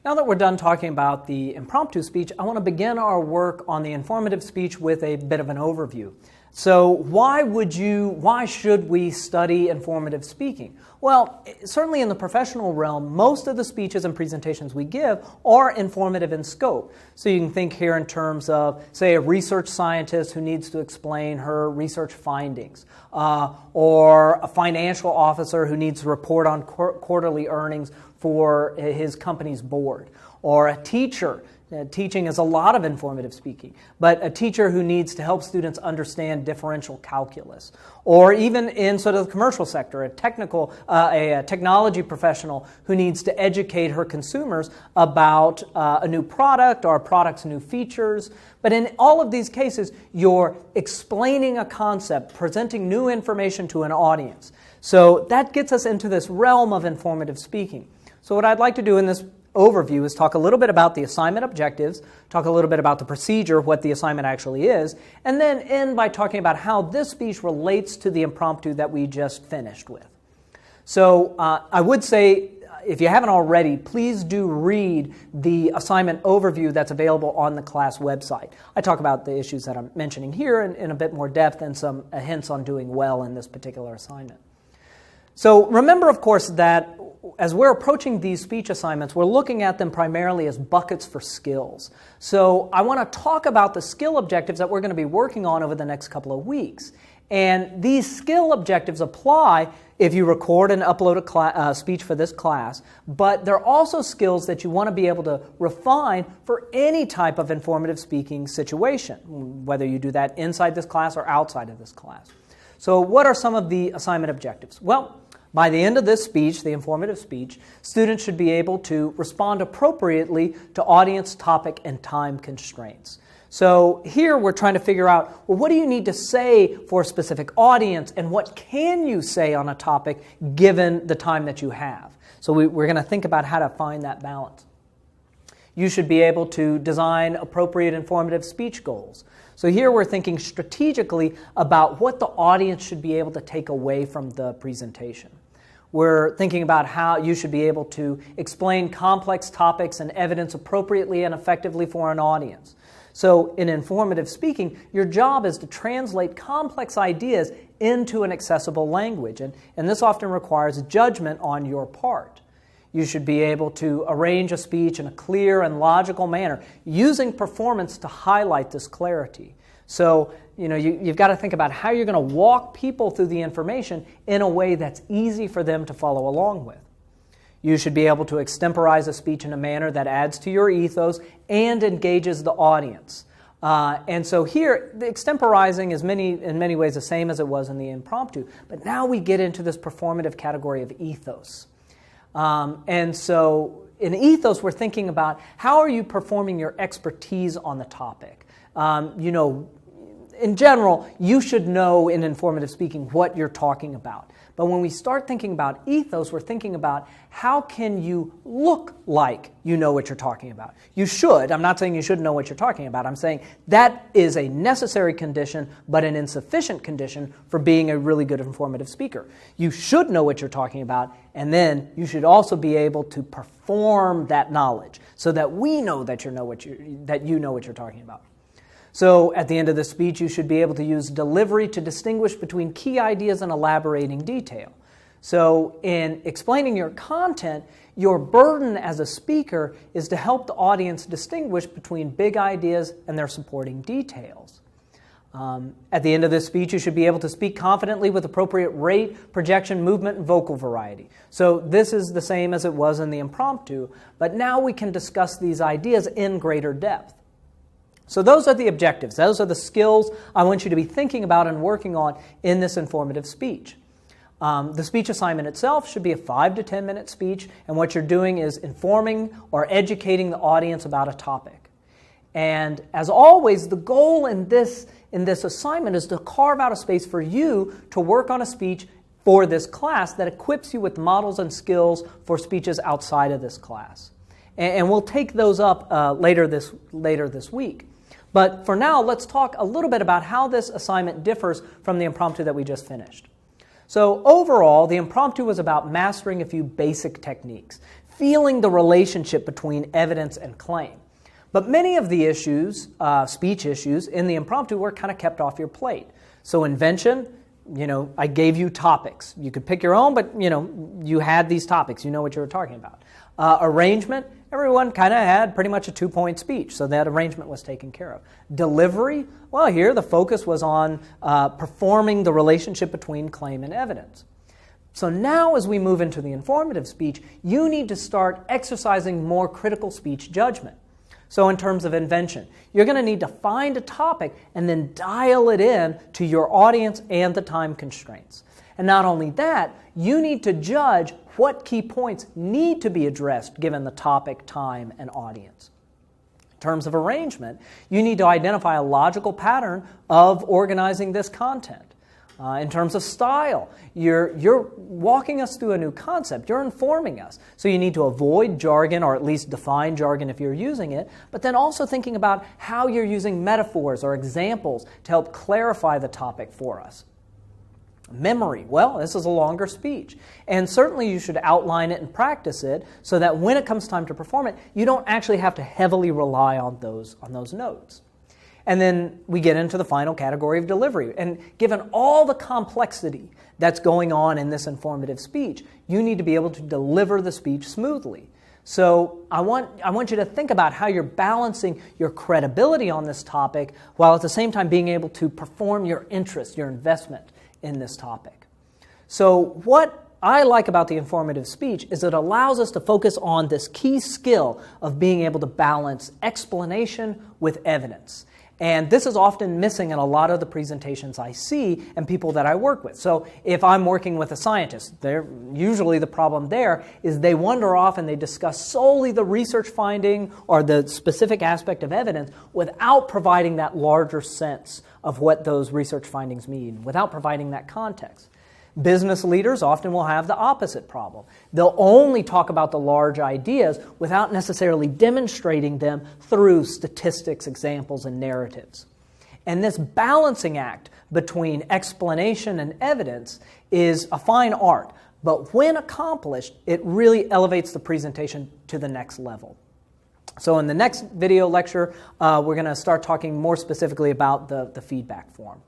Now that we're done talking about the impromptu speech, I want to begin our work on the informative speech with a bit of an overview. So why should we study informative speaking? Well, certainly in the professional realm, most of the speeches and presentations we give are informative in scope. So you can think here in terms of, say, a research scientist who needs to explain her research findings, or a financial officer who needs to report on quarterly earnings for his company's board, or a teacher. Teaching is a lot of informative speaking, but a teacher who needs to help students understand differential calculus, or even in sort of the commercial sector, a technology professional who needs to educate her consumers about a new product or a product's new features. But in all of these cases, you're explaining a concept, presenting new information to an audience. So that gets us into this realm of informative speaking. So what I'd like to do in this overview is talk a little bit about the assignment objectives, talk a little bit about the procedure, what the assignment actually is, and then end by talking about how this speech relates to the impromptu that we just finished with. So I would say, if you haven't already, please do read the assignment overview that's available on the class website. I talk about the issues that I'm mentioning here in a bit more depth and some hints on doing well in this particular assignment. So remember, of course, that as we're approaching these speech assignments, we're looking at them primarily as buckets for skills. So I want to talk about the skill objectives that we're going to be working on over the next couple of weeks. And these skill objectives apply if you record and upload a speech for this class, but they're also skills that you want to be able to refine for any type of informative speaking situation, whether you do that inside this class or outside of this class. So what are some of the assignment objectives? Well, by the end of this speech, the informative speech, students should be able to respond appropriately to audience, topic, and time constraints. So here we're trying to figure out, well, what do you need to say for a specific audience, and what can you say on a topic given the time that you have? So we're going to think about how to find that balance. You should be able to design appropriate informative speech goals. So here we're thinking strategically about what the audience should be able to take away from the presentation. We're thinking about how you should be able to explain complex topics and evidence appropriately and effectively for an audience. So in informative speaking, your job is to translate complex ideas into an accessible language, and this often requires judgment on your part. You should be able to arrange a speech in a clear and logical manner, using performance to highlight this clarity. So, you've got to think about how you're going to walk people through the information in a way that's easy for them to follow along with. You should be able to extemporize a speech in a manner that adds to your ethos and engages the audience. And so here, the extemporizing is in many ways the same as it was in the impromptu, but now we get into this performative category of ethos. And so in ethos, we're thinking about how are you performing your expertise on the topic. In general, you should know in informative speaking what you're talking about. But when we start thinking about ethos, we're thinking about how can you look like you know what you're talking about. You should. I'm not saying you should know what you're talking about. I'm saying that is a necessary condition, but an insufficient condition for being a really good informative speaker. You should know what you're talking about, and then you should also be able to perform that knowledge so that we know that you know what you're talking about. So at the end of the speech, you should be able to use delivery to distinguish between key ideas and elaborating detail. So in explaining your content, your burden as a speaker is to help the audience distinguish between big ideas and their supporting details. At the end of this speech, you should be able to speak confidently with appropriate rate, projection, movement, and vocal variety. So this is the same as it was in the impromptu, but now we can discuss these ideas in greater depth. So those are the objectives. Those are the skills I want you to be thinking about and working on in this informative speech. The speech assignment itself should be a 5 to 10 minute speech, and what you're doing is informing or educating the audience about a topic. And as always, the goal in this assignment is to carve out a space for you to work on a speech for this class that equips you with models and skills for speeches outside of this class. And we'll take those up later this week. But for now, let's talk a little bit about how this assignment differs from the impromptu that we just finished. So overall, the impromptu was about mastering a few basic techniques, feeling the relationship between evidence and claim. But many of the issues, speech issues, in the impromptu were kind of kept off your plate. So invention, I gave you topics. You could pick your own, but, you had these topics. You know what you were talking about. Arrangement, everyone kind of had pretty much a 2-point speech, so that arrangement was taken care of. Delivery, well, here the focus was on performing the relationship between claim and evidence. So now as we move into the informative speech, you need to start exercising more critical speech judgment. So in terms of invention, you're going to need to find a topic and then dial it in to your audience and the time constraints. And not only that, you need to judge what key points need to be addressed given the topic, time, and audience. In terms of arrangement, you need to identify a logical pattern of organizing this content. In terms of style, you're walking us through a new concept. You're informing us. So you need to avoid jargon, or at least define jargon if you're using it, but then also thinking about how you're using metaphors or examples to help clarify the topic for us. Memory, well, this is a longer speech. And certainly you should outline it and practice it so that when it comes time to perform it, you don't actually have to heavily rely on those notes. And then we get into the final category of delivery. And given all the complexity that's going on in this informative speech, you need to be able to deliver the speech smoothly. So I want you to think about how you're balancing your credibility on this topic while at the same time being able to perform your interest, your investment in this topic. So what I like about the informative speech is it allows us to focus on this key skill of being able to balance explanation with evidence. And this is often missing in a lot of the presentations I see and people that I work with. So if I'm working with a scientist, usually the problem there is they wander off and they discuss solely the research finding or the specific aspect of evidence without providing that larger sense of what those research findings mean, without providing that context. Business leaders often will have the opposite problem. They'll only talk about the large ideas without necessarily demonstrating them through statistics, examples, and narratives. And this balancing act between explanation and evidence is a fine art, but when accomplished, it really elevates the presentation to the next level. So in the next video lecture, we're going to start talking more specifically about the feedback form.